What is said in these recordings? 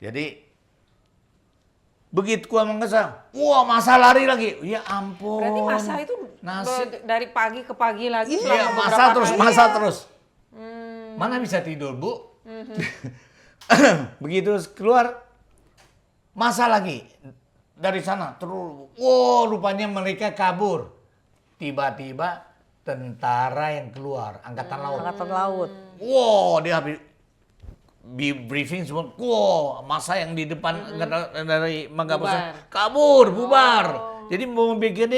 Jadi begitu gua mengesal, wah masa lari lagi. Ya ampun. Berarti masa itu dari pagi ke pagi lagi selama masa terus, hari. masa terus. Mana bisa tidur, Bu? Begitu keluar, masa lagi. Dari sana terus, wow rupanya mereka kabur. Tiba-tiba tentara yang keluar, Angkatan Laut. Angkatan Laut. Wow, dia habis briefing semua. Wow, masa yang di depan dari Mangga Besar kabur, bubar. Jadi mau bikin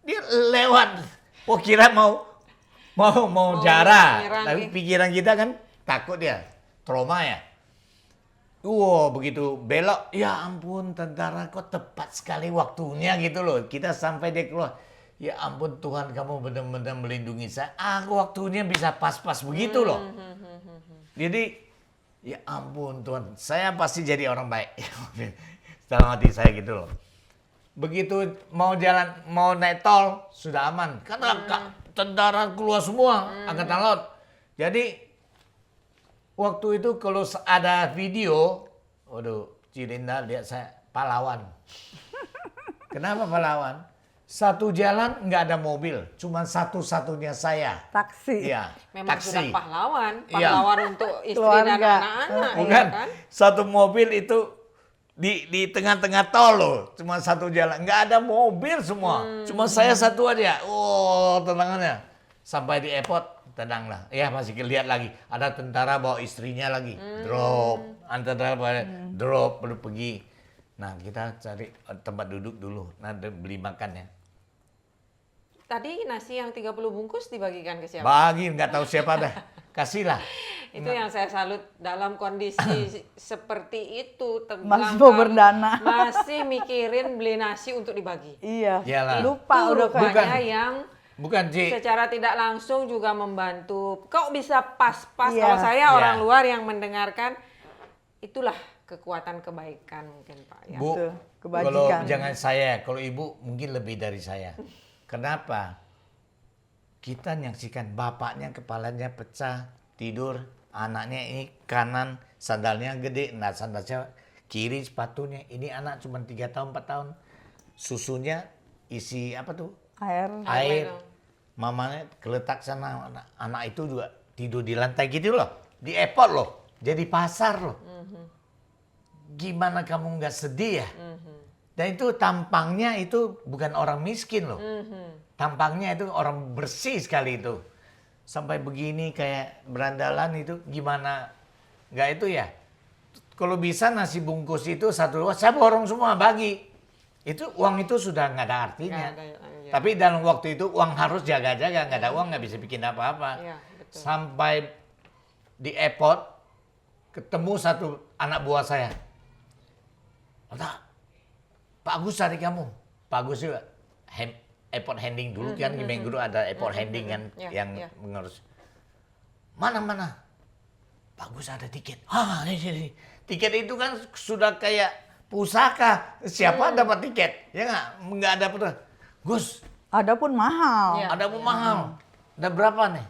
dia lewat. Oh kira mau jarah. Tapi pikiran kita kan takut dia, trauma ya. Wow, begitu belok, ya ampun tentara kok tepat sekali waktunya gitu loh. Kita sampai dia keluar. Ya ampun Tuhan kamu benar-benar melindungi saya. Waktunya bisa pas-pas begitu loh. Jadi ya ampun Tuhan, saya pasti jadi orang baik. Dalam hati saya gitu loh. Begitu mau jalan, mau naik tol, sudah aman. Karena tentara keluar semua, Angkatan Laut. Jadi waktu itu kalau ada video, waduh, Cilinda lihat saya pahlawan. Kenapa pahlawan? Satu jalan nggak ada mobil, cuma satu-satunya saya. Taksi. Iya, Memang taksi. sudah pahlawan Iya. untuk istri dan anak-anak. Bukan, ya kan? satu mobil itu di tengah-tengah tol loh, cuma satu jalan, nggak ada mobil semua, cuma saya satu aja. Oh, tenangannya. Sampai di airport, tenang lah. Ya masih lihat lagi, ada tentara bawa istrinya lagi, drop, tentara drop, baru pergi. Nah kita cari tempat duduk dulu, nanti beli makan ya. Tadi nasi yang 30 bungkus dibagikan ke siapa? Bagi, nggak tahu siapa dah, kasihlah. Itu yang saya salut dalam kondisi seperti itu, tegang Mas Bo berdana. masih mikirin beli nasi untuk dibagi. Iya. Iyalah. Lupa udah Rupanya Bukan. yang Bukan Ci, secara tidak langsung juga membantu. Kok bisa pas-pas? Iya. Kalau saya Iya. orang luar yang mendengarkan, itulah kekuatan kebaikan mungkin Pak. Ya. Bu, Betul, kalau kebajikan. jangan saya, kalau ibu mungkin lebih dari saya. Kenapa? Kita nyaksikan bapaknya kepalanya pecah, tidur, anaknya ini kanan, sandalnya gede, nah sandalnya kiri sepatunya. Ini anak cuma 3 tahun, 4 tahun. Susunya isi apa tuh? Air. Mamanya keletak sana, anak itu juga tidur di lantai gitu loh. Di airport loh, jadi pasar loh. Gimana kamu nggak sedih ya? Dan itu tampangnya itu bukan orang miskin loh. Tampangnya itu orang bersih sekali itu. Sampai begini kayak berandalan itu gimana nggak itu ya? Kalau bisa nasi bungkus itu satu, saya borong semua bagi. Itu uang itu sudah nggak ada artinya. Nggak ada, ya. Tapi dalam waktu itu uang harus jaga-jaga, nggak ada uang nggak bisa bikin apa-apa. Ya, betul. Sampai di airport ketemu satu anak buah saya. Pak Agus cari kamu. Pak Agus juga airport handling dulu kan, di Menguru ada airport handling kan yang mengurus. Mana? Pak Agus ada tiket. Ini. Tiket itu kan sudah kayak pusaka. Siapa dapat tiket? Ya nggak ada pernah. Gus. Ada pun mahal. Ya. Ada pun mahal. Ada berapa nih?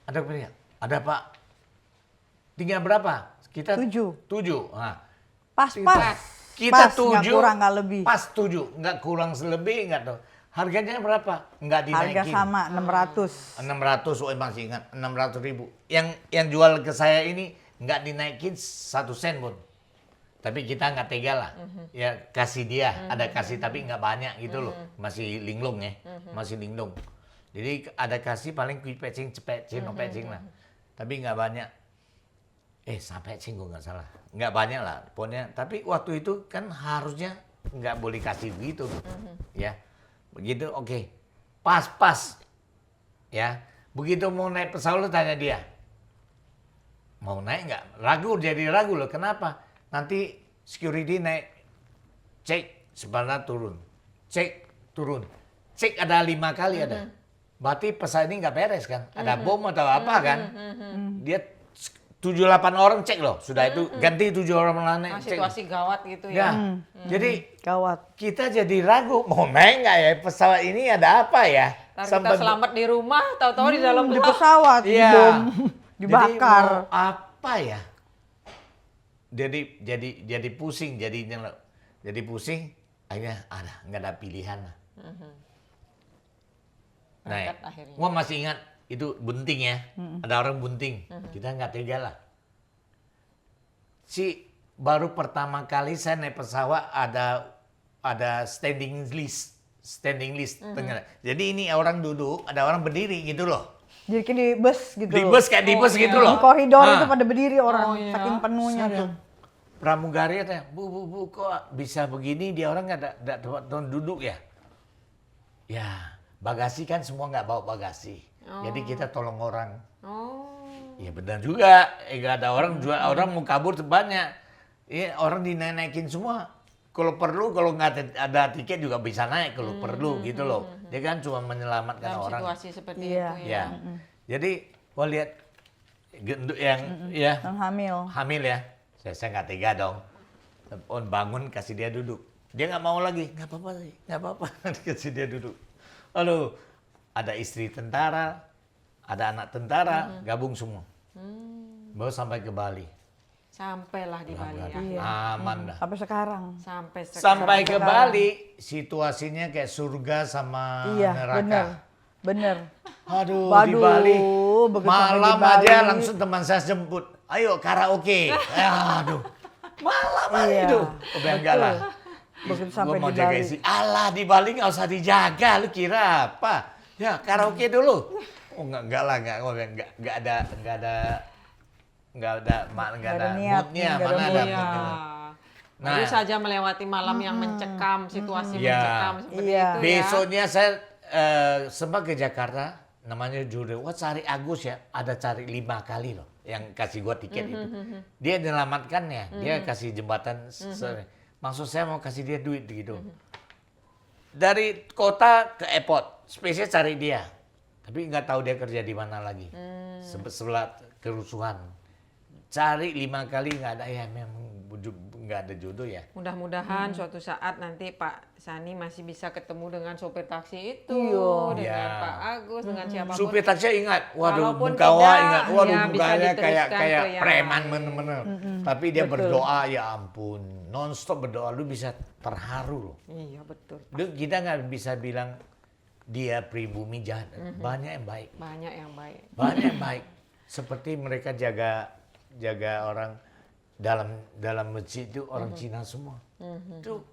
Ada berapa? Ada Pak. Tinggal berapa? Kita 7. 7. Nah, Pas. kita Pas, 7. nggak kurang, nggak lebih. Pas 7. Nggak kurang selebih, nggak tahu. Harganya berapa? Nggak dinaikin. Harga sama 600. 600, oh masih ingat. 600.000. Yang jual ke saya ini nggak dinaikin 1 sen pun. Tapi kita nggak tega lah. Ya kasih dia, ada kasih tapi nggak banyak gitu loh. Masih linglung ya. Masih linglung. Jadi ada kasih paling kui pecing, cepet, cino pecing lah. Tapi nggak banyak. Sampai cing gue nggak salah. Nggak banyak lah pokoknya. Tapi waktu itu kan harusnya nggak boleh kasih begitu. Ya. Begitu oke. Pas. Ya. Begitu mau naik pesawat tanya dia. Mau naik nggak? Ragu loh. Kenapa? Nanti security naik. Cek sebentar turun. Cek turun. Cek ada 5 kali ada. Berarti pesawat ini nggak beres kan? Ada bom atau apa kan? Dia 7-8 orang cek loh, sudah itu ganti 7 orang naik. Situasi gawat gitu ya. Jadi Gawat. kita jadi ragu mau naik nggak ya pesawat ini ada apa ya? Ntar kita selamat di rumah, tahu-tahu di dalam Di pesawat, Iya. dibom, Jadi dibakar. mau apa ya? jadi pusing, jadi pusing, akhirnya nggak ada pilihan lah. Nah, Berangkat akhirnya. gua masih ingat itu bunting ya, ada orang bunting, kita nggak tega lah. Baru pertama kali saya naik pesawat ada standing list tengah. Jadi ini orang duduk, ada orang berdiri gitu loh. Jadi kayak di bus gitu. Di bus kayak di bus gitu Di loh. koridor Ah. itu pada berdiri orang, Oh, iya. saking penuhnya Saya tuh. pramugari katanya, bu, kok bisa begini? Dia orang nggak ada tempat duduk ya? Ya, bagasi kan semua nggak bawa bagasi. Jadi kita tolong orang. Oh. Ya benar juga, nggak ada orang jual, orang mau kabur banyak. Iya, orang dinaikin semua. Kalau perlu, kalau nggak ada tiket juga bisa naik kalau perlu gitu loh. Dia kan cuma menyelamatkan Dalam orang. situasi seperti Iya. itu ya. Ya, jadi gua lihat yang ya Yang hamil. hamil ya, saya nggak tega dong. Bangun kasih dia duduk, dia nggak mau lagi, nggak apa-apa sih, nggak apa-apa, kasih dia duduk. Lalu ada istri tentara, ada anak tentara, gabung semua, baru sampai ke Bali. Sampailah di Bali ya. Iya. Aman dah. Sampai sekarang. Sampai sekarang. Sampai ke Bali, situasinya kayak surga sama Iya, neraka. bener. Aduh, di Waduh, Bali begitu sampai malam di Bali. aja langsung teman saya jemput. Ayo karaoke. Aduh, malam aja Iya, itu. Oh, enggak lah. Begitu Gua sampai mau di jaga Bali. istri. Alah, di Bali nggak usah dijaga. Lu kira apa? Ya karaoke dulu. Oh enggak lah, enggak ada niat, moodnya, nggak ada mana ada Iya. moodnya. Baru Nah. saja melewati malam yang mencekam, situasi Iya. mencekam seperti Iya. itu ya. Besoknya saya sempat ke Jakarta, namanya Jure. Wah, cari Agus ya, ada cari 5 kali loh yang kasih gua tiket itu. Dia menyelamatkannya, dia kasih jembatan. Maksud saya mau kasih dia duit gitu. Dari kota ke airport, spesial cari dia. Tapi nggak tahu dia kerja di mana lagi. Sebelah kerusuhan. Cari 5 kali nggak ada, ya memang nggak ada jodoh ya. Mudah-mudahan suatu saat nanti Pak Sani masih bisa ketemu dengan sopir taksi itu, Iya. dengan Iya. Pak Agus, dengan siapapun. Supir taksi ingat, waduh Walaupun muka tidak, ingat, waduh ya, bisa mukanya diteruskan kayak ke yang preman lain. bener-bener. Tapi dia betul. berdoa, ya ampun, nonstop berdoa, lu bisa terharu loh. Iya betul. Kita nggak bisa bilang dia pribumi jahat, banyak yang baik, Banyak yang baik. banyak yang baik. Seperti mereka jaga orang dalam masjid itu orang Cina semua. Itu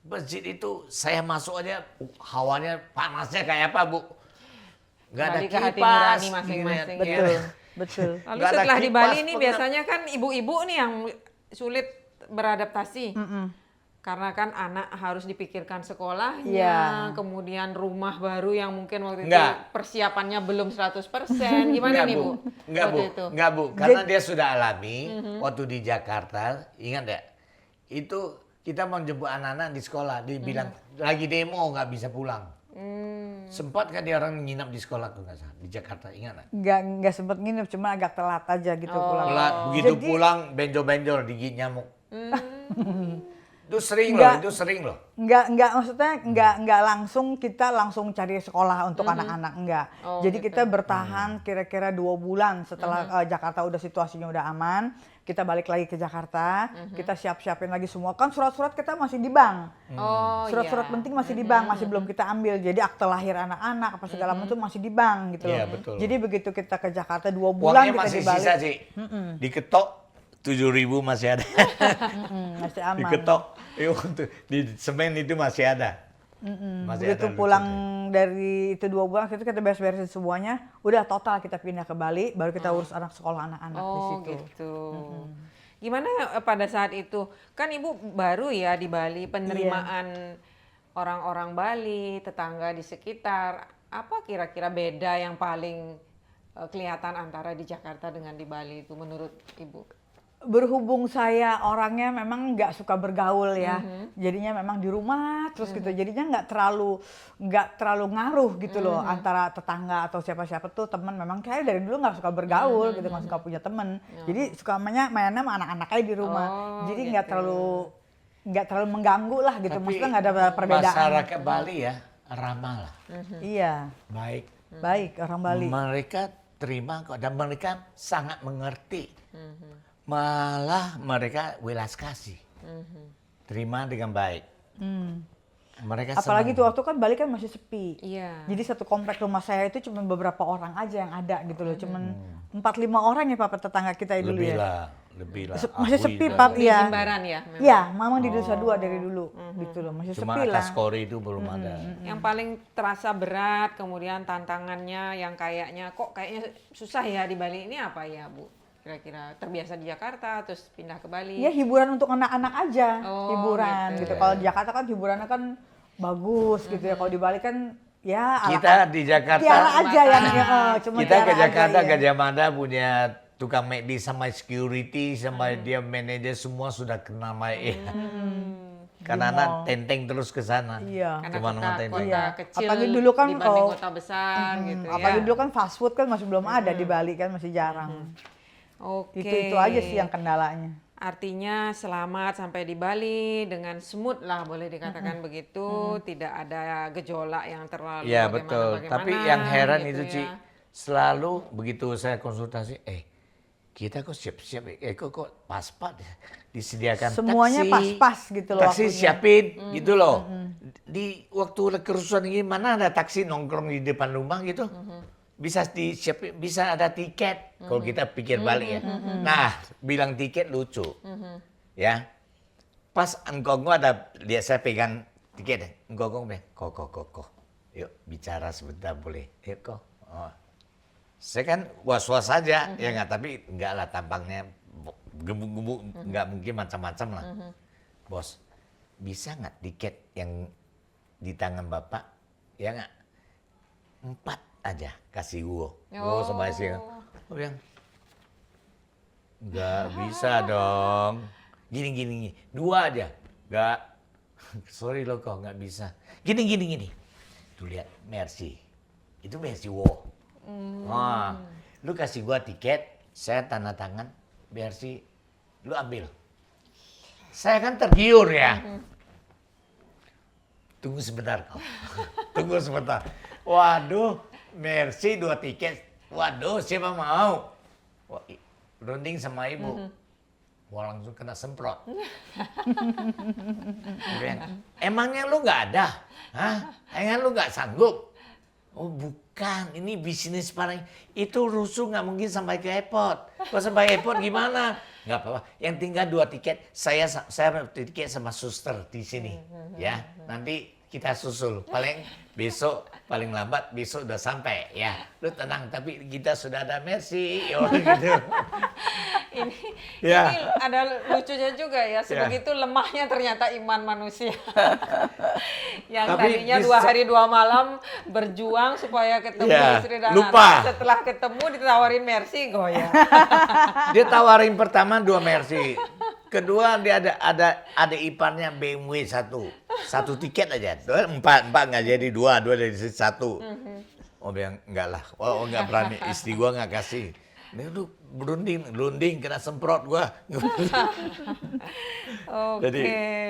masjid itu saya masuk aja hawanya panasnya kayak apa, Bu? Nggak ada Kembali ke hati kipas. nurani masing-masing. gini. Betul, betul. Lalu Nggak ada setelah di kipas, Bali ini pernah. biasanya kan ibu-ibu nih yang sulit beradaptasi. Karena kan anak harus dipikirkan sekolahnya, Iya. kemudian rumah baru yang mungkin waktu Nggak. itu persiapannya belum 100%. Gimana nih, Bu? Enggak, Bu. Waktu itu? Enggak, Bu. Karena dia sudah alami waktu di Jakarta, ingat ya? Itu kita mau jemput anak-anak di sekolah, dibilang lagi demo nggak bisa pulang. Sempat kan dia orang nginap di sekolah tuh nggak salah di Jakarta, ingat nggak? Nggak sempet nginep, cuma agak telat aja gitu pulang. Telat, begitu Jadi- pulang benjol-benjol digigit nyamuk. Itu sering Nggak. loh, itu sering loh. Nggak maksudnya nggak langsung kita langsung cari sekolah untuk anak-anak, nggak. Oh, Jadi gitu. kita bertahan kira-kira 2 bulan setelah Jakarta udah situasinya udah aman, kita balik lagi ke Jakarta, kita siap-siapin lagi semua. Kan surat-surat kita masih di bank. Oh, Surat-surat iya. penting masih di bank, masih belum kita ambil. Jadi akte lahir anak-anak apa segala macam masih di bank gitu Iya, loh. betul. Jadi begitu kita ke Jakarta 2 bulan Uangnya kita masih di Bali. sisa sih. Diketok 7.000 masih ada. Masih aman. Diketok. Untuk di semen itu masih ada. Masih Begitu ada pulang lucunya. dari itu 2 bulan itu kita beres-beresin semuanya, udah total kita pindah ke Bali, baru kita urus anak sekolah anak-anak di Oh situ. gitu. Gimana pada saat itu? Kan Ibu baru ya di Bali, penerimaan orang-orang Bali, tetangga di sekitar. Apa kira-kira beda yang paling kelihatan antara di Jakarta dengan di Bali itu menurut Ibu? Berhubung saya orangnya memang nggak suka bergaul ya, jadinya memang di rumah terus gitu, jadinya nggak terlalu ngaruh gitu loh antara tetangga atau siapa-siapa tuh teman. Memang kayak dari dulu nggak suka bergaul gitu, nggak suka punya teman, jadi suka mainnya sama anak-anak aja di rumah, Oh, jadi gitu. nggak terlalu mengganggu lah gitu, Tapi maksudnya nggak ada perbedaan. masyarakat Bali ya ramah lah, Iya, baik. baik orang Bali. Mereka terima kok dan mereka sangat mengerti. Malah mereka welas kasih. Terima dengan baik. Mereka Apalagi senang. tuh waktu kan Bali kan masih sepi. Iya. Jadi satu komplek rumah saya itu cuma beberapa orang aja yang ada gitu loh. Cuman 4-5 orang ya Papa tetangga kita dulu lebih ya. lah, lebih lah. Masih Akui sepi lah. Pap Di ya. Jimbaran ya memang. Iya, Mama di Nusa Dua dari dulu gitu loh. Masih Cuma sepi lah. atas kori itu belum ada. Yang paling terasa berat, kemudian tantangannya yang kayaknya kok kayaknya susah ya di Bali ini apa ya, Bu? Kira-kira terbiasa di Jakarta terus pindah ke Bali. Ya hiburan untuk anak-anak aja, Oh, hiburan gitu. gitu. Kalau di Jakarta kan hiburannya kan bagus gitu ya. Kalau di Bali kan ya Kita di Jakarta, Tiara aja yang cuma kita ke Tiara Jakarta, aja, ya. Gajah Mada punya tukang McD sama security, sama dia manajer semua sudah kenal sama Karena Di anak mall. tenteng terus ke sana. Iya. Karena Kemana-mana kota, tenteng. kota Iya. kecil Apalagi dulu kan dibanding kalau- kota besar gitu ya. Apalagi dulu kan fast food kan masih belum ada di Bali kan, masih jarang. Oke. Itu aja sih yang kendalanya. Artinya selamat sampai di Bali dengan smooth lah boleh dikatakan begitu, tidak ada gejolak yang terlalu Iya betul. bagaimana-bagaimana Tapi yang heran gitu itu ya. Ci, selalu begitu saya konsultasi, kita kok siap-siap, kok pas-pas disediakan Semuanya taksi, pas-pas gitu loh taksi waktunya. siapin gitu loh. Di waktu kerusuhan ini mana ada taksi nongkrong di depan rumah gitu. Bisa disiapin, bisa ada tiket kalau kita pikir balik ya. Nah, bilang tiket lucu. Ya. Pas engkong ada lihat saya pegang tiket, engkong bilang, kok. Yuk bicara sebentar boleh. Yuk kok. Oh. Saya kan was-was saja, ya nggak, tapi enggak lah tampangnya gebuk-gebuk, nggak mungkin macam-macam lah. Bos, bisa nggak tiket yang di tangan Bapak, ya nggak? 4 aja kasih gua. Gua sama istri kan. Gua bilang, nggak bisa dong. Gini, 2 aja. Nggak, sorry loh kok nggak bisa. Gini. Tuh lihat, Mercy. Itu Mercy Wo. Wah, lu kasih gua tiket, saya tanda tangan, Mercy, lu ambil. Saya kan tergiur ya. Tunggu sebentar kau. Tunggu sebentar. Waduh, Mercy 2 tiket. Waduh, siapa mau? Wah, runding sama ibu. Wah, langsung kena semprot. Emangnya lu nggak ada? Hah? Emangnya lu nggak sanggup? Oh bukan, ini bisnis paling itu rusuh nggak mungkin sampai ke airport. Kalau sampai airport gimana? Nggak apa-apa. Yang tinggal 2 tiket, saya tiket sama suster di sini, ya. Nanti kita susul. Paling lambat besok udah sampai, ya. Lu tenang, tapi kita sudah ada Mercy, oh, gitu. Ini, Ya. ini ada lucunya juga ya, sebegitu lemahnya ternyata iman manusia. Yang Tapi tadinya bisa- 2 hari 2 malam berjuang supaya ketemu Ya, istri dan lupa. anak. Setelah ketemu ditawarin Mercy, goyah. Dia tawarin pertama 2 Mercy. Kedua dia ada iparnya BMW 1 tiket aja. 4 nggak jadi 2 dari 1. Oh bilang enggak lah. Oh enggak berani, istri gua nggak kasih. Ini tuh berunding kena semprot gua. Oke.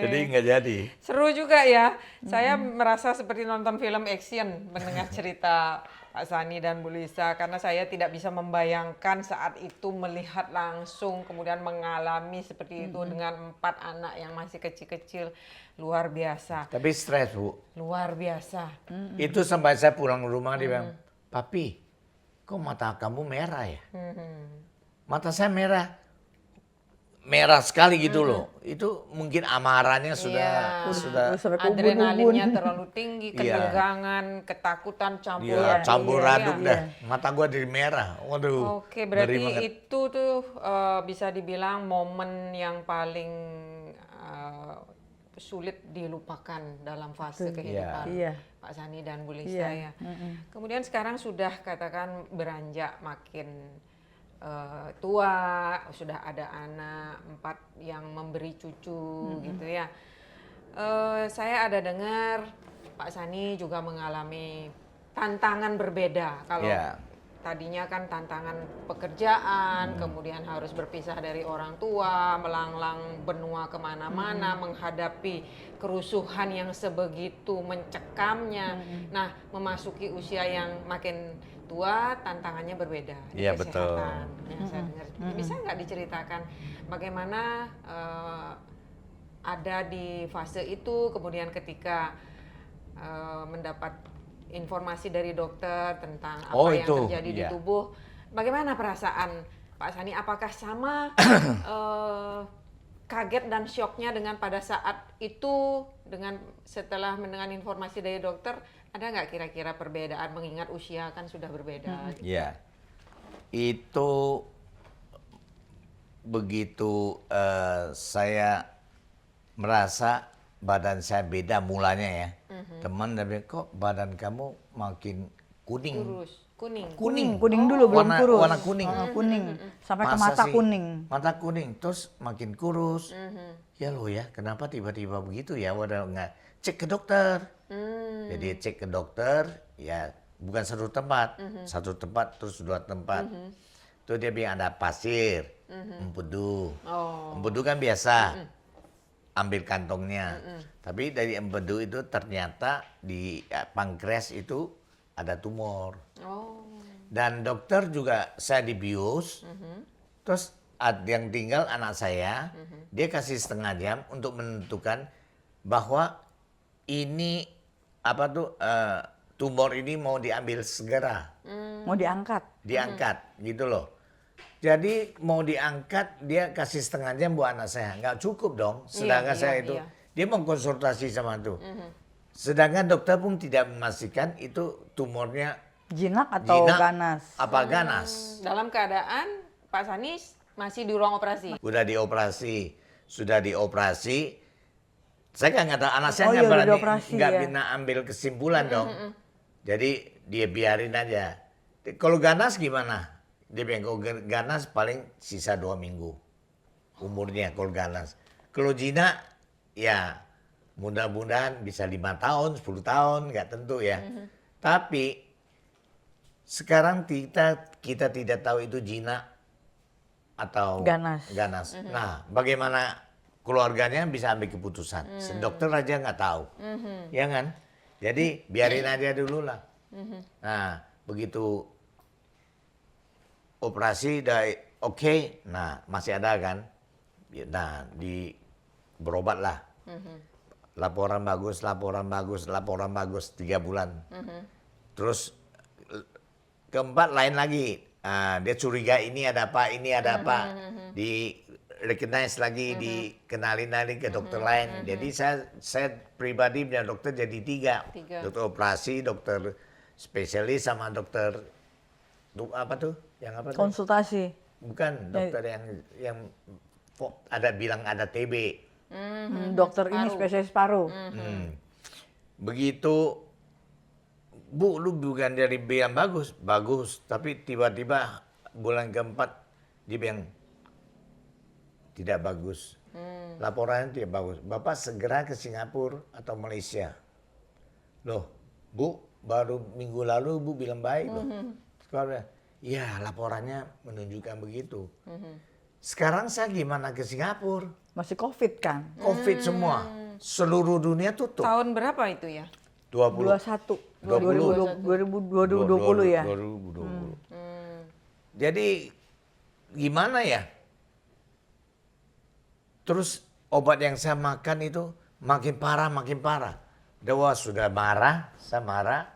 jadi nggak jadi. Seru juga ya. Saya merasa seperti nonton film action mendengar cerita Pak Sani dan Bu Lisa, karena saya tidak bisa membayangkan saat itu melihat langsung kemudian mengalami seperti itu dengan 4 anak yang masih kecil-kecil. Luar biasa. Tapi stres Bu. Luar biasa. Itu sampai saya pulang ke rumah dia bilang, Papi, kok mata kamu merah ya? Mata saya merah sekali gitu loh. Itu mungkin amarahnya sudah Iya. sudah Sampai ke ubun-ubun. Adrenalinnya terlalu tinggi, Iya. ketegangan, ketakutan campur Iya, campur Iya, aduk iya. dah. Mata gua jadi merah. Waduh. Oke, ngeri berarti banget. itu tuh bisa dibilang momen yang paling sulit dilupakan dalam fase kehidupan Iya. Pak Sani dan Bu Lisa Iya. ya. Kemudian sekarang sudah katakan beranjak makin tua, sudah ada anak 4 yang memberi cucu gitu ya. Saya ada dengar Pak Sani juga mengalami tantangan berbeda. Kalau Iya. tadinya kan tantangan pekerjaan, kemudian harus berpisah dari orang tua, melanglang benua kemana-mana, menghadapi kerusuhan yang sebegitu mencekamnya. Nah, memasuki usia yang makin tua tantangannya berbeda di Iya, betul. kesehatan. Yang saya dengar. Bisa nggak diceritakan bagaimana ada di fase itu, kemudian ketika mendapat informasi dari dokter tentang apa Oh, yang itu, terjadi di iya. tubuh, bagaimana perasaan Pak Sani? Apakah sama kaget dan syoknya dengan pada saat itu, dengan setelah mendengar informasi dari dokter, ada nggak kira-kira perbedaan mengingat usia kan sudah berbeda? Gitu. Ya, itu begitu saya merasa badan saya beda mulanya ya. Teman dari kok badan kamu makin kuning. Kurus, kuning. Kuning dulu belum kurus. Warna kuning. Kuning sampai ke Masa mata sih? kuning. Mata kuning, terus makin kurus. Ya lo ya, kenapa tiba-tiba begitu ya? Waduh nggak cek ke dokter. Jadi cek ke dokter, ya bukan satu tempat, satu tempat terus dua tempat. Tuh dia bilang ada pasir, empedu. Empedu kan biasa, ambil kantongnya. Tapi dari empedu itu ternyata di pankreas itu ada tumor. Oh. Dan dokter juga saya dibius, terus yang tinggal anak saya, dia kasih setengah jam untuk menentukan bahwa ini apa tuh tumor ini mau diambil segera, Mau diangkat. diangkat gitu loh. Jadi mau diangkat dia kasih setengah jam buat anak saya, nggak cukup dong. Sedangkan Iya, saya iya, itu iya. dia mau konsultasi sama tuh. Sedangkan dokter pun tidak memastikan itu tumornya Jinak atau jinak ganas. apa ganas. Dalam keadaan Pak Sani masih di ruang operasi. Sudah dioperasi. Saya kan nggak tahu, anak saya Oh nggak iya, udah berani, dioperasi nggak ya. bisa ambil kesimpulan dong. Jadi dia biarin aja. Kalau ganas gimana? Dia bilang kalau ganas paling sisa 2 minggu umurnya kalau ganas. Kalau jinak ya mudah-mudahan bisa 5 tahun, 10 tahun, nggak tentu ya. Tapi sekarang kita tidak tahu itu jinak atau Ganas. Nah, bagaimana keluarganya bisa ambil keputusan? Dokter aja nggak tahu, ya kan? Jadi biarin aja dulu lah. Nah, begitu operasi udah oke, nah masih ada kan? Nah, berobat lah. Laporan bagus, 3 bulan. Terus keempat lain lagi, dia curiga ini ada apa, di recognize lagi, dikenalin lagi ke dokter lain. Jadi saya pribadi punya dokter jadi 3. Dokter operasi, dokter spesialis sama dokter apa tuh? Yang apa tuh? Konsultasi. Bukan dokter yang ada bilang ada TB. Dokter ini spesialis paru. Begitu, Bu, lu bukan dari bilang bagus, tapi tiba-tiba bulan keempat dia bilang tidak bagus. Laporannya tidak bagus. Bapak segera ke Singapura atau Malaysia. Loh, Bu, baru minggu lalu Bu bilang baik loh. Sekarang, ya laporannya menunjukkan begitu. Sekarang saya gimana ke Singapura? Masih COVID kan? COVID semua. Seluruh dunia tutup. Tahun berapa itu ya? 21. 2020 ya? 2020. Jadi gimana ya? Terus obat yang saya makan itu makin parah. Dewa sudah marah, saya marah.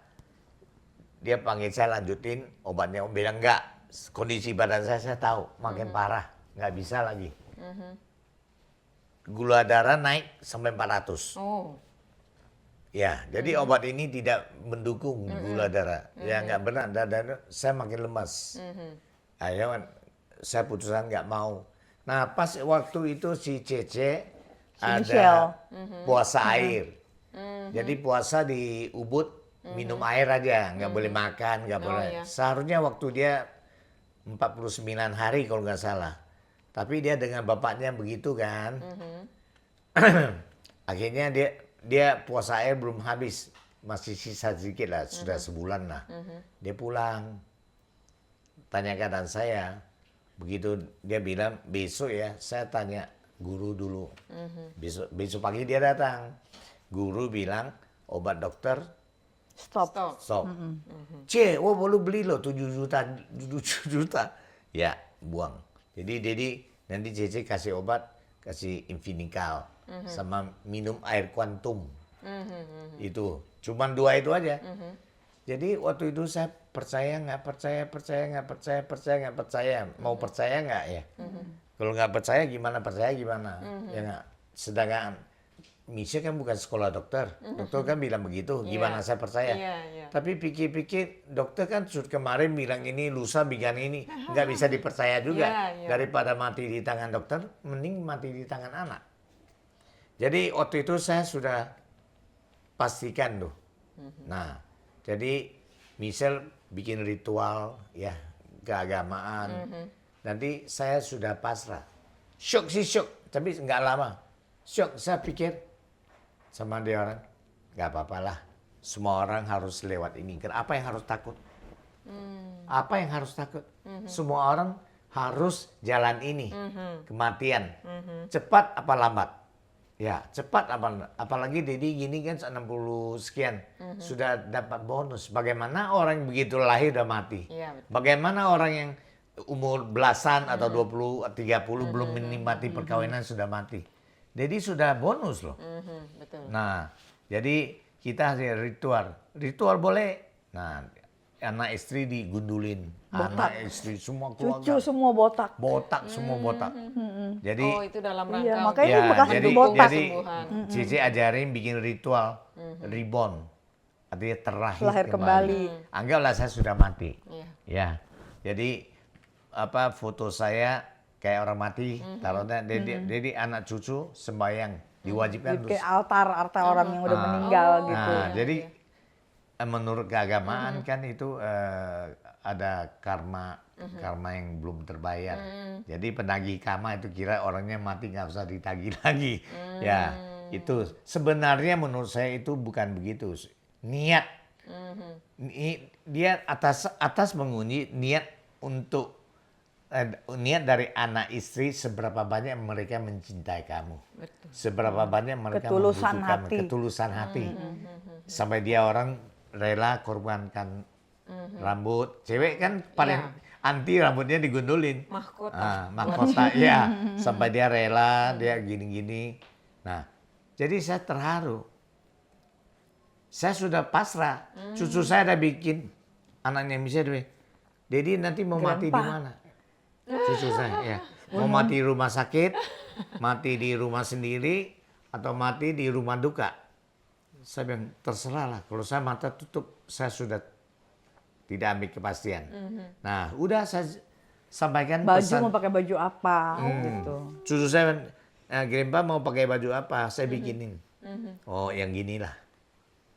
Dia panggil saya lanjutin obatnya. Om bilang enggak, kondisi badan saya tahu makin parah, nggak bisa lagi. Gula darah naik sampai 400. Oh. Ya, jadi obat ini tidak mendukung gula darah. Ya nggak benar, dan saya makin lemas. Akhirnya saya putusan nggak mau. Nah pas waktu itu si Cece ada Michelle. puasa air. Jadi puasa di Ubud minum air aja, nggak boleh makan, nggak boleh. iya. Seharusnya waktu dia 49 hari kalau nggak salah. Tapi dia dengan bapaknya begitu kan. Akhirnya dia puasa air belum habis, masih sisa sedikit lah, sudah sebulan lah. Dia pulang, tanya keadaan saya. Begitu dia bilang besok ya, saya tanya guru dulu. Besok pagi dia datang. Guru bilang obat dokter Stop. Stop. C, oh boleh beli loh 7 juta, 7 juta. Ya, buang. Jadi nanti Cece kasih obat, kasih Infinikal sama minum air kuantum. Itu, cuman 2 itu aja. Jadi waktu itu saya percaya nggak percaya, mau percaya nggak ya? Kalau nggak percaya gimana ya nggak? Sedangkan Misha kan bukan sekolah dokter, dokter kan bilang begitu, gimana saya percaya? Tapi pikir-pikir dokter kan kemarin bilang ini, lusa bilang ini, nggak bisa dipercaya juga. Daripada mati di tangan dokter, mending mati di tangan anak. Jadi waktu itu saya sudah pastikan tuh. Nah, jadi Michelle bikin ritual ya keagamaan. Nanti saya sudah pasrah. Syok sih syok, tapi nggak lama. Syok, saya pikir sama dia orang, nggak apa-apalah. Semua orang harus lewat ini. Apa yang harus takut? Apa yang harus takut? Semua orang harus jalan ini, kematian. Cepat apa lambat? Ya, cepat apalagi Dedi gini kan 60 sekian sudah dapat bonus. Bagaimana orang begitu lahir udah mati? Bagaimana orang yang umur belasan atau 20, 30 belum menikmati perkawinan sudah mati? Jadi sudah bonus loh. Betul. Nah, jadi kita ritual. Ritual boleh. Nah, anak istri digundulin. Anak istri semua keluarga. Cucu semua botak. Botak semua botak. Jadi itu dalam rangka Iya, makanya ya, bekas jadi, itu botak. jadi Cici ajarin bikin ritual reborn. Artinya terlahir kembali. Anggaplah saya sudah mati. Iya. Ya. Jadi foto saya kayak orang mati, taruhnya jadi anak cucu sembahyang diwajibkan Kayak altar orang yang udah meninggal gitu. Nah, jadi menurut keagamaan kan itu ada karma yang belum terbayar. Jadi penagih karma itu kira orangnya mati nggak usah ditagih lagi. Ya, itu sebenarnya menurut saya itu bukan begitu. Niat. Dia atas menguji niat untuk niat dari anak istri seberapa banyak mereka mencintai kamu. Betul. Seberapa banyak mereka Ketulusan membutuhkan hati. ketulusan hati. Sampai dia orang rela korbankan rambut. Cewek kan paling anti rambutnya digundulin. Mahkota. Mahkota, ya. Sampai dia rela, dia gini-gini. Nah, jadi saya terharu. Saya sudah pasrah. Cucu saya udah bikin, anaknya misalnya, Dedi nanti mau mati di mana? Cucu saya, ya. Mau mati di rumah sakit, mati di rumah sendiri, atau mati di rumah duka. Saya bilang, terserah lah. Kalau saya mata tutup, saya sudah tidak ambil kepastian. Nah, udah saya sampaikan Baju pesan. mau pakai baju apa gitu. Cucu saya, Grandpa mau pakai baju apa? Saya bikinin. Oh, yang ginilah.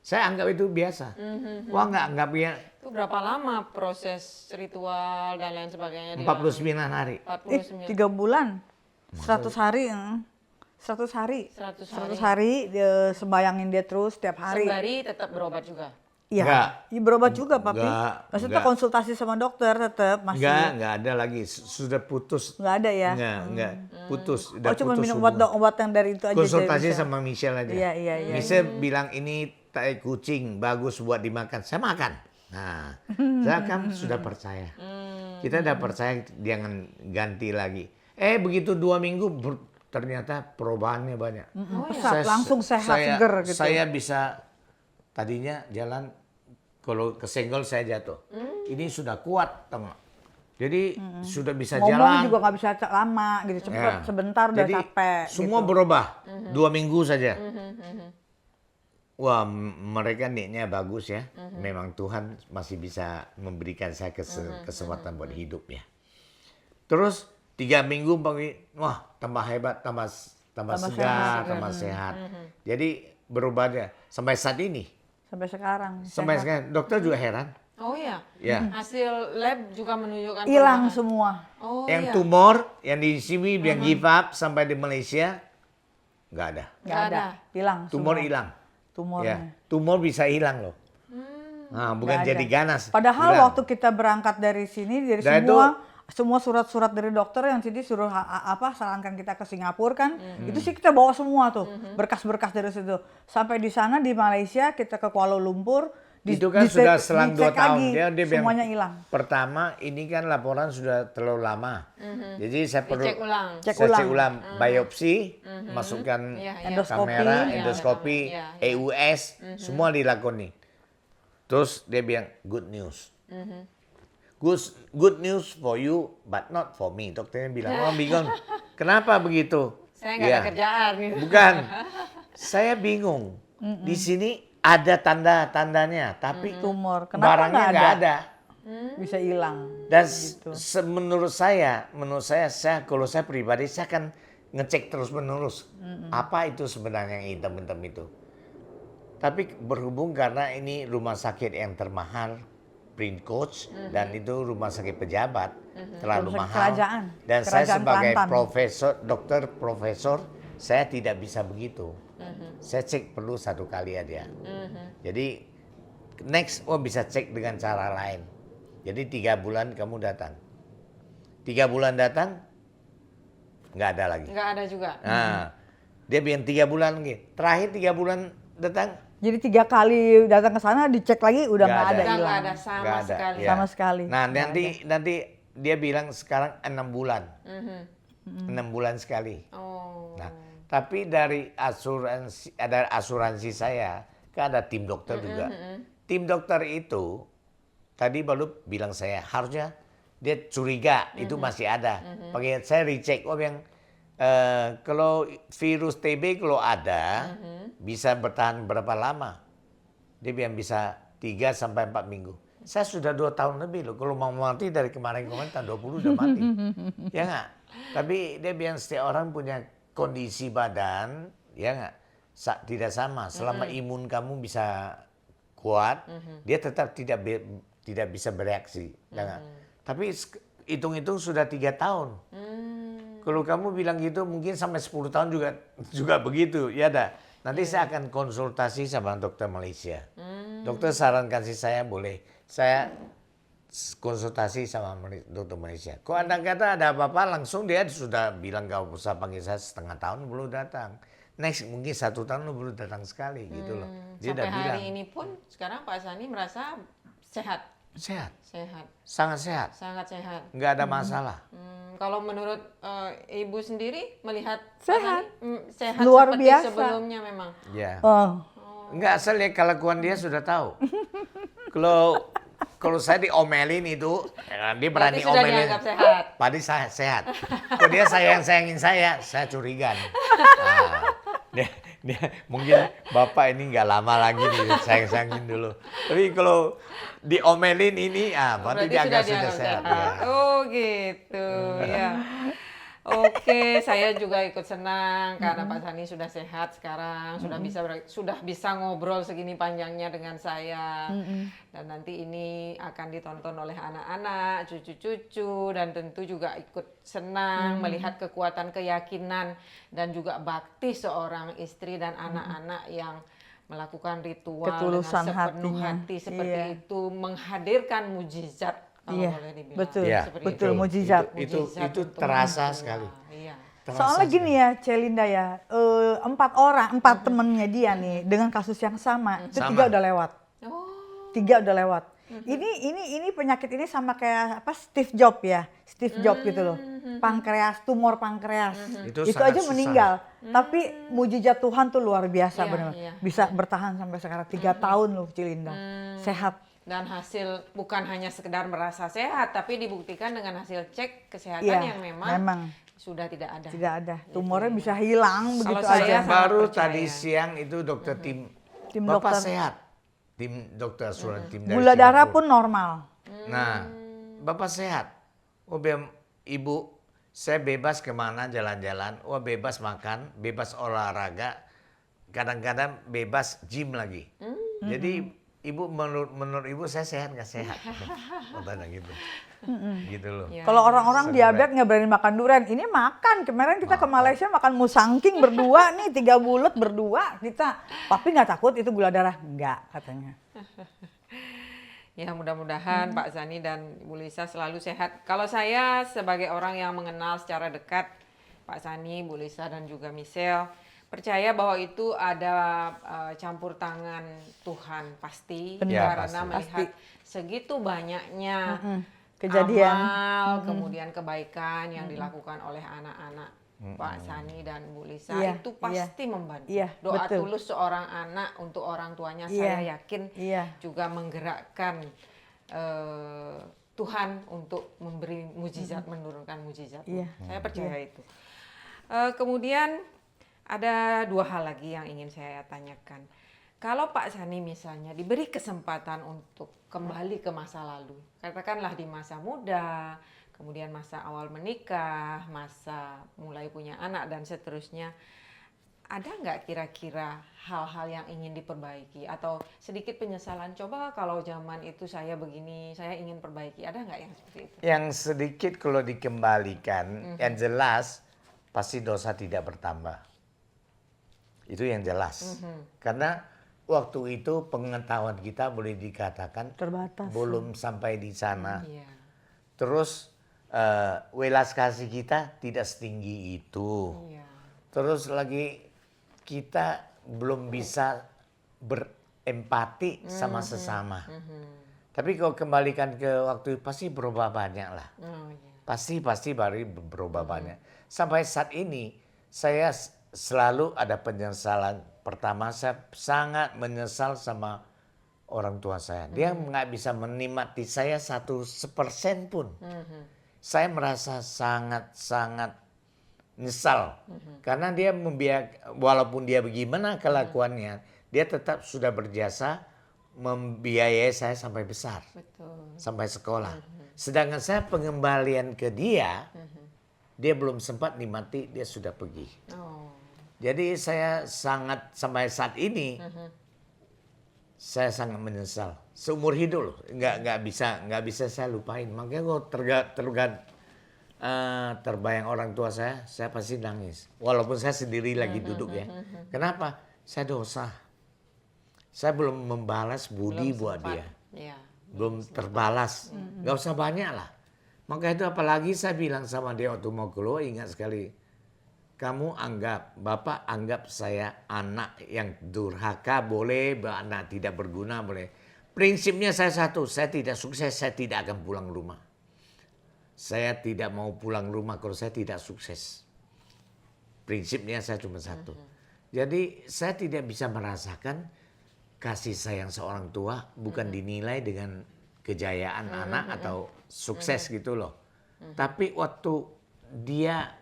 Saya anggap itu biasa. Wah, nggak punya. Itu berapa lama proses ritual dan lain sebagainya? 49 hari. 49. 3 bulan. 100 hari. 100 hari. 100 hari dia sembayangin dia terus tiap hari. Sembari tetap berobat juga. Iya. Enggak. Iya berobat juga, Papi. Enggak, Maksudnya enggak. konsultasi sama dokter tetap masih. Enggak ada lagi. Sudah putus. Nggak ada ya. Enggak. Putus. Udah Oh, cuma putus minum hubungan. obat yang dari itu aja. Konsultasi Bisa. sama Michelle aja. Iya. Michelle bilang ini tai kucing bagus buat dimakan. Saya makan. Nah, saya kan sudah percaya. Kita udah percaya, jangan ganti lagi. Begitu 2 minggu ternyata perubahannya banyak. Pesat, langsung sehat, seger gitu. Saya bisa tadinya jalan kalau kesenggol saya jatuh. Ini sudah kuat, teman. Jadi sudah bisa Ngomong jalan. juga nggak bisa lama gitu, cepet Ya. sebentar udah Jadi, capek. semua gitu. berubah 2 minggu saja. Wah, mereka niatnya bagus ya. Memang Tuhan masih bisa memberikan saya kesempatan buat hidup ya. Terus 3 minggu pagi, wah tambah hebat, tambah segar, tambah sehat. Jadi berubahnya sampai saat ini. Sampai sekarang. Sampai sehat. sekarang dokter juga heran. Oh iya. Ya. Hasil lab juga menunjukkan Hilang perubahan. semua. Oh Yang iya. tumor yang di sini yang give up sampai di Malaysia nggak ada. Nggak ada. Hilang. Tumor semua. hilang. Tumornya. Ya, tumor bisa hilang loh. Nah, bukan Nggak jadi ada. ganas. Padahal hilang. waktu kita berangkat dari sini, dari Dan semua surat-surat dari dokter yang sini suruh sarankan kita ke Singapura kan, itu sih kita bawa semua tuh berkas-berkas dari situ. Sampai di sana di Malaysia kita ke Kuala Lumpur, Itu kan sudah selang 2 dicek tahun. lagi, Dia bilang, semuanya hilang. pertama ini kan laporan sudah terlalu lama. Jadi saya perlu Dicek ulang. Cek saya ulang. cek ulang biopsi, masukkan Iya, iya. Endoskopi. kamera, Iya, endoskopi, iya, iya. EUS, semua dilakoni. Terus dia bilang good news. Good news for you, but not for me. Dokternya bilang, oh bingung. Kenapa begitu? Saya nggak Iya. ada kerjaan. Gitu. Bukan. Saya bingung. Di sini ada tanda-tandanya, tapi Tumor. Kenapa barangnya nggak nggak ada? ada. Bisa hilang. Dan menurut saya, kalau saya pribadi, saya akan ngecek terus-menerus. Apa itu sebenarnya yang hitam-hitam itu. Tapi berhubung karena ini rumah sakit yang termahal, Print Coach, dan itu rumah sakit pejabat, terlalu Rumah sakit mahal. kerajaan. Dan saya Kerajaan sebagai Kelantan. dokter profesor, saya tidak bisa begitu. Saya cek perlu 1 kali aja. Jadi next, bisa cek dengan cara lain. Jadi 3 bulan kamu datang. 3 bulan datang, nggak ada lagi. Nggak ada juga. Nah, dia bilang 3 bulan lagi. Terakhir 3 bulan datang, Jadi 3 kali datang ke sana dicek lagi udah Nggak nggak ada ada. Udah hilang. nggak ada sama nggak ada. sekali. Ya. Sama sekali. Nah, Nggak nanti dia bilang sekarang 6 bulan. 6 bulan sekali. Oh. Nah, tapi dari asuransi saya, kan ada tim dokter juga. Tim dokter itu tadi baru bilang saya harusnya dia curiga itu masih ada. Pakai saya recheck, yang kalau virus TB kalau ada bisa bertahan berapa lama? Dia bilang bisa 3 sampai 4 minggu. Saya sudah 2 tahun lebih loh. Kalau mau mati dari kemarin-kemarin tahun 20 udah mati. Ya nggak? Tapi dia bilang setiap orang punya kondisi badan, ya nggak? Tidak sama. Selama imun kamu bisa kuat, dia tetap tidak bisa bereaksi. Ya nggak? Tapi hitung-hitung sudah 3 tahun. Kalau kamu bilang gitu mungkin sampai 10 tahun juga begitu. Ya dah. Nanti saya akan konsultasi sama dokter Malaysia. Dokter sarankan saya boleh. Saya konsultasi sama dokter Malaysia. Kok Anda kata ada apa-apa langsung dia sudah bilang gak usah panggil saya setengah tahun belum datang. Next mungkin 1 tahun belum datang sekali gitu loh. Dia Sampai udah hari bilang. ini pun sekarang Pak Sani merasa sehat. Sehat. Sehat. Sangat sehat. Sangat sehat. Nggak ada masalah. Kalau menurut Ibu sendiri melihat Pak Sehat. Sani, sehat Luar seperti biasa. sebelumnya memang. Ya. Oh, Enggak, saya lihat kelakuan dia sudah tahu. Kalau saya diomelin itu, dia berani Berarti sudah omelin. dianggap sehat. Padi saya sehat. Kalau dia sayangin saya curiga nih. Nah, dia mungkin bapak ini nggak lama lagi nih sayangin dulu. Tapi kalau diomelin ini, berarti dianggap sudah sehat. Ya. Oh gitu, ya. Oke, saya juga ikut senang karena Pak Sani sudah sehat sekarang, sudah bisa ngobrol segini panjangnya dengan saya. Dan nanti ini akan ditonton oleh anak-anak, cucu-cucu, dan tentu juga ikut senang melihat kekuatan keyakinan dan juga bakti seorang istri dan anak-anak yang melakukan ritual Ketulusan dengan sepenuh hatinya. hati seperti Iya. itu, menghadirkan mujizat. Kalau Iya, boleh dibilang. betul. Ya, Seperti betul, itu. mujizat. Itu Mujizat untuk terasa manusia. sekali. Iya. Terasa soalnya gini ya, Celinda ya, 4 temennya dia nih dengan kasus yang sama, itu 3 Sama. udah lewat. Oh. 3 udah lewat. Ini penyakit ini sama kayak apa Steve Jobs ya, Steve Jobs gitu loh, pankreas, tumor pankreas, Itu itu sangat aja susah. meninggal. Tapi mujizat Tuhan tuh luar biasa Iya, benar, iya, bisa bertahan sampai sekarang 3 tahun loh Cilinda, sehat. Dan hasil bukan hanya sekedar merasa sehat, tapi dibuktikan dengan hasil cek kesehatan Iya, yang memang sudah tidak ada. tidak ada, tumornya bisa hilang Kalau begitu saya aja. sangat Baru percaya. tadi siang itu dokter tim dokter. Bapak sehat. Tim dokter asuransi tim dari Gula darah Singapura. pun normal. Nah, Bapak sehat. Bilang, Ibu, saya bebas kemana jalan-jalan. Bebas makan, bebas olahraga. Kadang-kadang bebas gym lagi. Jadi Ibu menurut Ibu saya sehat nggak sehat? Katanya gitu. Gitu loh. Ya. Kalau orang-orang diabetes nggak berani makan durian, ini makan. Kemarin kita ke Malaysia makan musangking berdua nih, 3 bulet berdua kita. Papi nggak takut itu gula darah? Nggak katanya. Ya mudah-mudahan Pak Sani dan Bu Lisa selalu sehat. Kalau saya sebagai orang yang mengenal secara dekat Pak Sani, Bu Lisa dan juga Michelle, Percaya bahwa itu ada campur tangan Tuhan pasti, Benar. Ya, karena pasti. melihat segitu banyaknya Kejadian. amal, kemudian kebaikan yang dilakukan oleh anak-anak Pak Sani dan Bu Lisa, Iya, itu iya. pasti membantu. Iya, Doa betul. tulus seorang anak untuk orang tuanya, Iya, saya yakin iya. juga menggerakkan Tuhan untuk memberi mujizat, menurunkan mujizat. Iya. Saya percaya itu. Kemudian ada dua hal lagi yang ingin saya tanyakan. Kalau Pak Sani misalnya diberi kesempatan untuk kembali ke masa lalu, katakanlah di masa muda, kemudian masa awal menikah, masa mulai punya anak dan seterusnya, ada nggak kira-kira hal-hal yang ingin diperbaiki atau sedikit penyesalan? Coba kalau zaman itu saya begini, saya ingin perbaiki. Ada nggak yang seperti itu? Yang sedikit kalau dikembalikan, yang jelas pasti dosa tidak bertambah. Itu yang jelas. Karena waktu itu pengetahuan kita boleh dikatakan Terbatas. belum sampai di sana. Iya. Terus welas kasih kita tidak setinggi itu. Iya. Terus lagi kita belum bisa berempati sama sesama. Tapi kalau kembalikan ke waktu itu pasti berubah banyak lah. Oh, iya. Pasti baru berubah banyak. Sampai saat ini saya selalu ada penyesalan. Pertama, saya sangat menyesal sama orang tua saya. Dia nggak bisa menikmati saya 1% pun. Saya merasa sangat nyesal. Karena dia walaupun dia bagaimana kelakuannya, dia tetap sudah berjasa membiayai saya sampai besar. Betul. Sampai sekolah. Sedangkan saya pengembalian ke dia, dia belum sempat nikmati, dia sudah pergi. Oh. Jadi saya sangat sampai saat ini saya sangat menyesal seumur hidup loh, nggak bisa saya lupain. Makanya kalau terbayang orang tua saya pasti nangis. Walaupun saya sendiri lagi duduk ya. Kenapa? Saya dosa. Saya belum membalas budi buat dia. Iya. Belum terbalas. Nggak usah banyak lah. Maka itu apalagi saya bilang sama dia waktu mau keluar, ingat sekali. Kamu Bapak anggap saya anak yang durhaka boleh, anak tidak berguna boleh. Prinsipnya saya satu, saya tidak sukses, saya tidak akan pulang rumah. Saya tidak mau pulang rumah kalau saya tidak sukses. Prinsipnya saya cuma satu. Jadi saya tidak bisa merasakan kasih sayang seorang tua bukan dinilai dengan kejayaan anak atau sukses gitu loh. Tapi waktu dia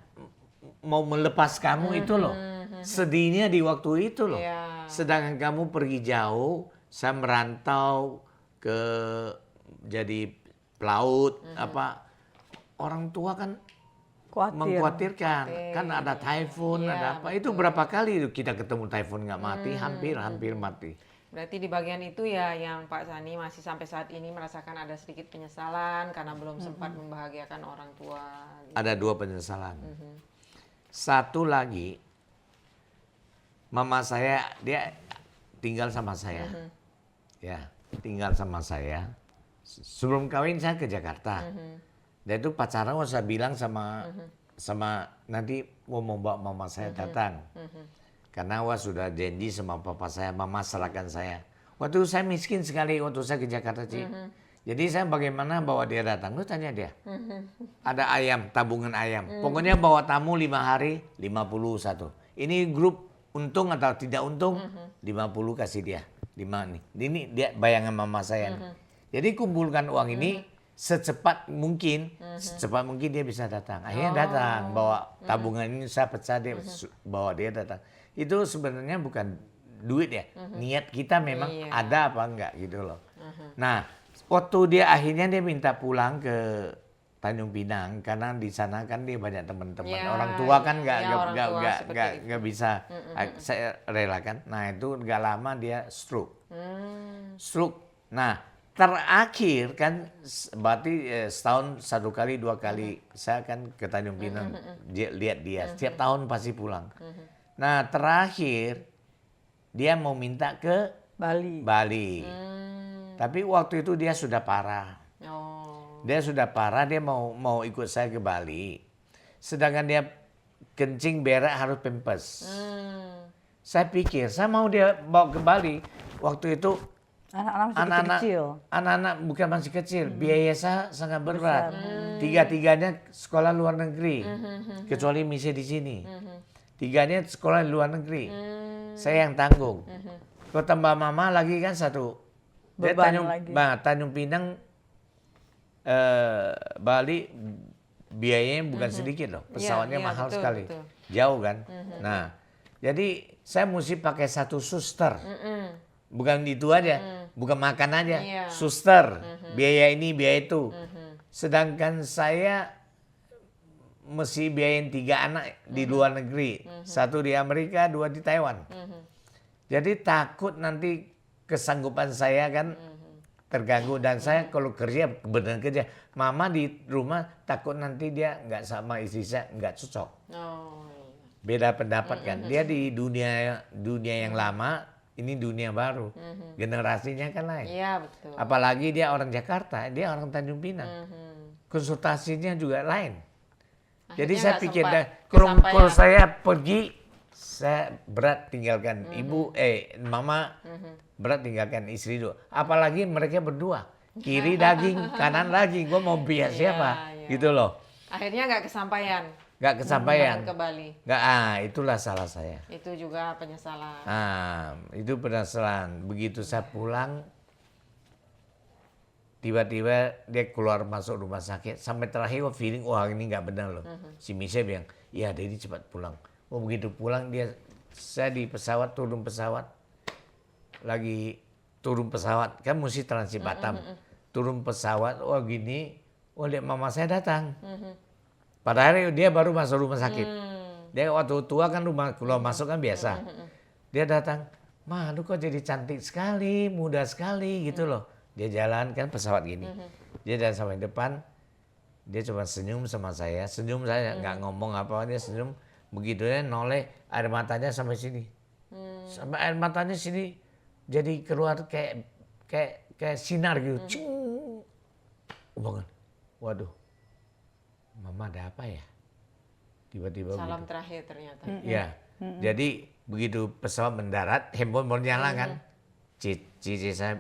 mau melepas kamu itu loh. Sedihnya di waktu itu loh. Iya. Sedangkan kamu pergi jauh, saya merantau ke jadi pelaut orang tua kan Khawatir. mengkhawatirkan. Kan ada typhoon, Iya, ada apa. Itu berapa kali kita ketemu typhoon nggak mati, hampir mati. Berarti di bagian itu ya yang Pak Sani masih sampai saat ini merasakan ada sedikit penyesalan karena belum sempat membahagiakan orang tua. Ada dua penyesalan. Satu lagi, mama saya dia tinggal sama saya, ya tinggal sama saya. Sebelum kawin saya ke Jakarta, dan itu pacaran saya bilang sama nanti mau bawa mama saya datang, karena sudah janji sama papa saya, mama serahkan saya. Waktu saya miskin sekali waktu saya ke Jakarta Ci. Jadi saya bagaimana bawa dia datang? Lu tanya dia. Ada ayam, tabungan ayam. Pokoknya bawa tamu 5 hari, 51. Ini grup untung atau tidak untung, 50 kasih dia. 5 nih. Ini dia bayangan mama saya nih. Jadi kumpulkan uang ini secepat mungkin dia bisa datang. Akhirnya datang, bawa tabungan ini saya pecah dia, bawa dia datang. Itu sebenarnya bukan duit ya. Niat kita memang ada apa enggak gitu loh. Nah, waktu dia akhirnya dia minta pulang ke Tanjung Pinang karena di sana kan dia banyak teman-teman. Ya, orang tua kan orang tua seperti nggak bisa saya relakan. Nah, itu nggak lama dia stroke. Stroke. Nah, terakhir kan berarti setahun 1 kali 2 kali saya kan ke Tanjung Pinang lihat dia. Setiap tahun pasti pulang. Nah, terakhir dia mau minta ke Bali. Tapi waktu itu dia sudah parah. Oh. Dia sudah parah, dia mau ikut saya ke Bali. Sedangkan dia kencing berak harus pempes. Saya pikir saya mau dia bawa ke Bali. Waktu itu Anak-anak masih kecil. anak-anak bukan masih kecil, biaya saya sangat berat. Tiga-tiganya sekolah luar negeri, kecuali misi di sini. Tiganya sekolah luar negeri. Saya yang tanggung. Kalau tambah mama lagi kan satu. Dia Beban lagi. Tanjung Pinang, Bali biayanya bukan sedikit loh. Pesawatnya Iya, mahal betul, sekali. betul. Jauh kan. Nah, jadi saya mesti pakai satu suster. Bukan itu aja, bukan makan aja. Iya. Suster, biaya ini, biaya itu. Sedangkan saya mesti biayain 3 anak di luar negeri. 1 di Amerika, 2 di Taiwan. Jadi takut nanti kesanggupan saya kan terganggu. Dan saya kalau kerja, benar kerja. Mama di rumah takut nanti dia nggak sama istri saya, nggak cocok. Oh, Beda pendapat kan. Dia di dunia yang lama, ini dunia baru. Generasinya kan lain. iya betul. Apalagi dia orang Jakarta, dia orang Tanjung Pinang. Konsultasinya juga lain. Jadi Akhirnya saya nggak pikir, sempat kalau kesampaian. saya pergi, saya berat tinggalkan mama, berat tinggalkan istri dulu. Apalagi mereka berdua, kiri daging, kanan daging. Gue mau biar siapa, iya. gitu loh. Akhirnya nggak kesampaian Nggak kesampaian. ke Bali. Nggak, itulah salah saya. Itu juga penyesalan. Itu penyesalan. Begitu saya pulang, tiba-tiba dia keluar masuk rumah sakit. Sampai terakhir gue feeling, wah ini nggak benar loh. Si Michelle bilang, iya Dedi cepat pulang. Oh begitu pulang saya di pesawat, turun pesawat. Lagi turun pesawat, kan mesti transit Batam. Turun pesawat, wah gini, lihat mama saya datang. Padahal dia baru masuk rumah sakit. Dia waktu tua kan keluar masuk kan biasa. Dia datang, "Ma, lu kok jadi cantik sekali, muda sekali," gitu loh. Dia jalan kan pesawat gini. Dia jalan sampai depan, dia cuma senyum sama saya. Senyum saya nggak ngomong apa, dia senyum. Begitu dia noleh, air matanya sampai sini. Sampai air matanya sini jadi keluar kayak sinar gitu. Cing. Bangun. Waduh. Mama ada apa ya? Tiba-tiba Salam begitu. terakhir ternyata. Ya, jadi begitu pesawat mendarat, handphone baru nyala kan. Cici saya,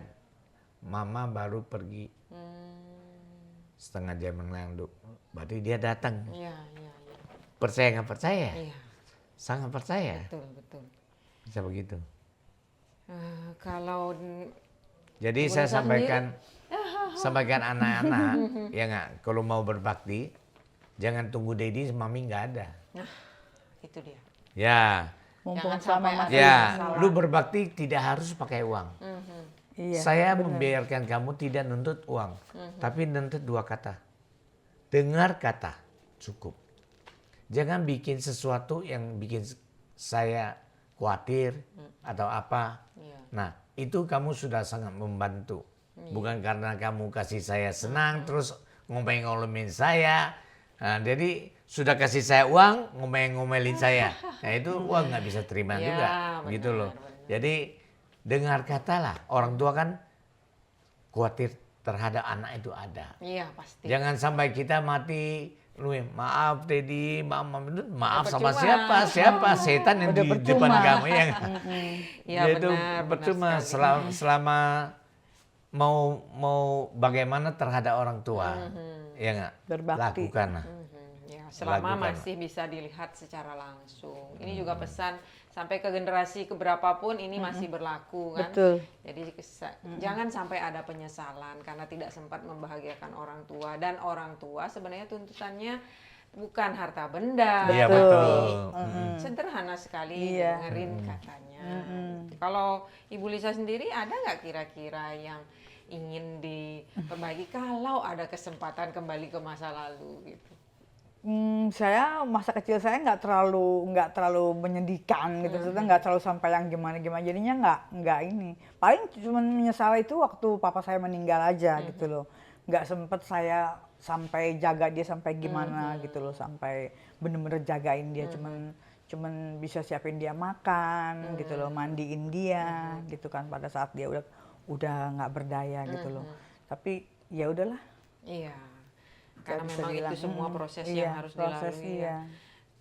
mama baru pergi setengah jam yang lalu. Berarti dia datang. Iya. Percaya nggak percaya? Iya, Sangat percaya. betul. Bisa begitu. Kalau Jadi Ibu saya Lisa sampaikan anak-anak, ya nggak, kalau mau berbakti, jangan tunggu Dedi, mami nggak ada. nah itu dia. Ya, Mumpung Jangan sama sampai masih ya, masalah. lu berbakti tidak harus pakai uang. Iya. Saya membiarkan kamu tidak nuntut uang, tapi nuntut 2 kata. Dengar kata, cukup. Jangan bikin sesuatu yang bikin saya khawatir atau apa. Iya. Nah, itu kamu sudah sangat membantu. Bukan karena kamu kasih saya senang, terus ngomel-ngomelin saya. Nah, jadi sudah kasih saya uang, ngomel-ngomelin saya. Nah, itu uang nggak bisa terima Ya, juga. benar, Gitu loh. benar. Jadi dengar kata lah. Orang tua kan khawatir terhadap anak itu ada. Iya pasti. Jangan sampai kita mati, maaf Dedi, maaf sama percuma. siapa setan yang Udah di percuma. depan kamu yang Iya itu benar percuma sekali. selama mau bagaimana terhadap orang tua, ya nggak, Berbakti. lakukan lah. Ya, selama Lakukan. masih bisa dilihat secara langsung. Ini juga pesan sampai ke generasi keberapapun ini masih berlaku kan. Betul. Jadi jangan sampai ada penyesalan karena tidak sempat membahagiakan orang tua, dan orang tua sebenarnya tuntutannya bukan harta benda. Iya Betul. betul. Sederhana sekali Iya. dengerin katanya. Kalau Ibu Lisa sendiri ada nggak kira-kira yang ingin diperbaiki kalau ada kesempatan kembali ke masa lalu gitu? Saya masa kecil saya nggak terlalu menyedihkan gitu, maksudnya nggak terlalu sampai yang gimana, jadinya nggak ini. Paling cuma menyesal itu waktu papa saya meninggal aja gitu loh. Nggak sempet saya sampai jaga dia sampai gimana gitu loh, sampai bener-bener jagain dia, cuman bisa siapin dia makan gitu loh, mandiin dia gitu kan pada saat dia udah nggak berdaya gitu loh. Tapi ya udahlah. Iya. Karena bisa memang bilang, itu semua proses iya, yang harus proses, dilalui iya.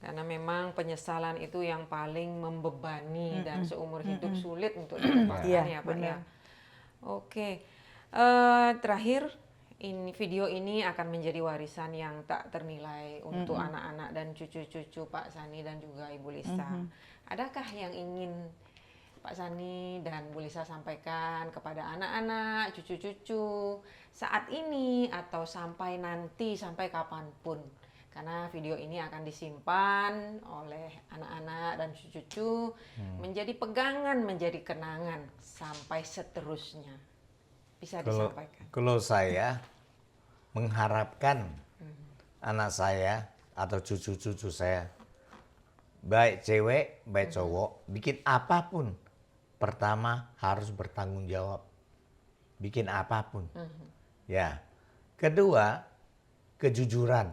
ya. Karena memang penyesalan itu yang paling membebani dan seumur hidup sulit untuk dilupakan Iya, ya Pak benar. ya. Oke, terakhir video ini akan menjadi warisan yang tak ternilai untuk anak-anak dan cucu-cucu Pak Sani dan juga Ibu Lisa. Adakah yang ingin Pak Sani dan Bu Lisa sampaikan kepada anak-anak, cucu-cucu saat ini atau sampai nanti, sampai kapanpun? Karena video ini akan disimpan oleh anak-anak dan cucu-cucu menjadi pegangan, menjadi kenangan sampai seterusnya. Bisa disampaikan. Kalau saya mengharapkan anak saya atau cucu-cucu saya, baik cewek, baik cowok, bikin apapun, pertama harus bertanggung jawab. Bikin apapun. Ya. Kedua, kejujuran.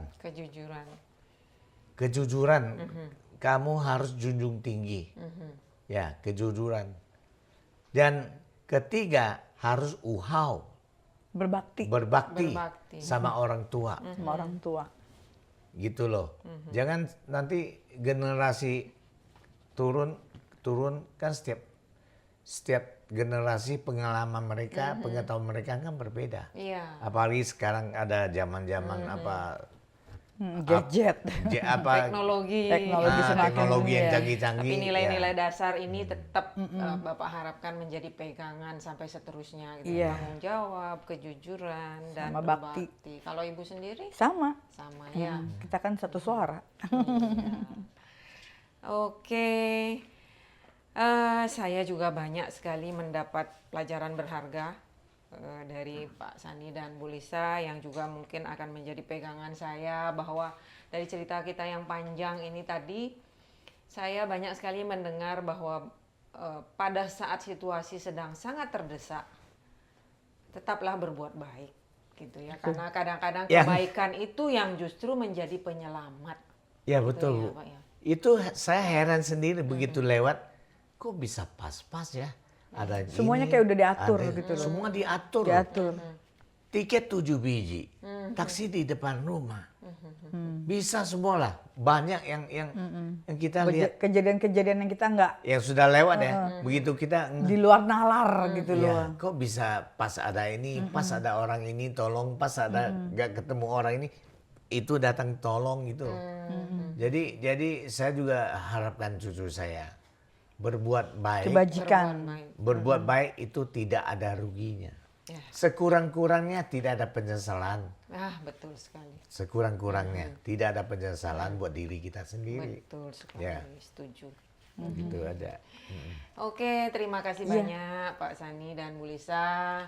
Kejujuran. Kamu harus junjung tinggi. Ya, kejujuran. Dan ketiga, harus Berbakti berbakti sama orang tua. sama orang tua. Gitu loh. Jangan nanti generasi turun kan setiap generasi pengalaman mereka, pengetahuan mereka kan berbeda. Iya. Apalagi sekarang ada zaman-zaman Gadget. Teknologi. Semakin teknologi yang ya. canggih-canggih. Tapi nilai-nilai ya. dasar ini tetap Bapak harapkan menjadi pegangan sampai seterusnya. Gitu. Iya. Tanggung jawab, kejujuran, dan Sama bakti. berbakti. Kalau Ibu sendiri? Sama. Sama ya. Kita kan satu suara. Oke. Saya juga banyak sekali mendapat pelajaran berharga dari Pak Sani dan Bu Lisa yang juga mungkin akan menjadi pegangan saya, bahwa dari cerita kita yang panjang ini tadi, saya banyak sekali mendengar bahwa pada saat situasi sedang sangat terdesak, tetaplah berbuat baik gitu ya. Karena kadang-kadang kebaikan itu yang justru menjadi penyelamat. Ya Gitu betul, ya, Bu. Pak, ya. Itu saya heran sendiri begitu lewat, kok bisa pas-pas ya? Ada Semuanya ini, kayak udah diatur ada- gitu loh. Semua diatur. Diatur. Tiket 7 biji, taksi di depan rumah. Bisa semua lah. Banyak yang kita lihat, Kejadian-kejadian yang kita nggak yang sudah lewat ya. Begitu kita di luar nalar gitu loh. ya, kok bisa pas ada ini, pas ada orang ini tolong, pas ada nggak ketemu orang ini, itu datang tolong gitu. Jadi saya juga harapkan cucu saya berbuat baik. Kebajikan. Berbuat baik itu tidak ada ruginya. Ya. Sekurang-kurangnya tidak ada penyesalan. Betul sekali. Sekurang-kurangnya tidak ada penyesalan buat diri kita sendiri. Betul sekali, Ya. setuju. Gitu ada. Oke, terima kasih banyak Pak Sani dan Bu Lisa.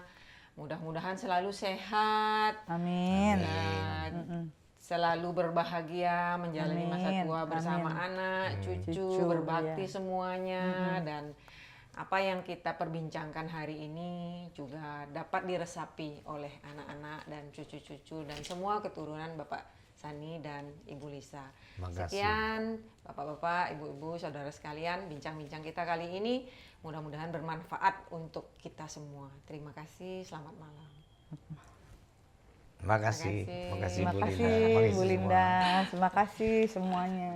Mudah-mudahan selalu sehat Amin. dan selalu berbahagia menjalani masa Amin, tua bersama amin. anak, cucu, Cucu, berbakti ya. semuanya, dan apa yang kita perbincangkan hari ini juga dapat diresapi oleh anak-anak dan cucu-cucu dan semua keturunan Bapak Sani dan Ibu Lisa. Makasih. Sekian Bapak-bapak, Ibu-ibu, saudara sekalian, bincang-bincang kita kali ini mudah-mudahan bermanfaat untuk kita semua. Terima kasih, selamat malam. Terima kasih. Terima kasih. Terima kasih Terima Bu kasih Linda. Terima kasih Bu semua. Linda. Terima kasih semuanya.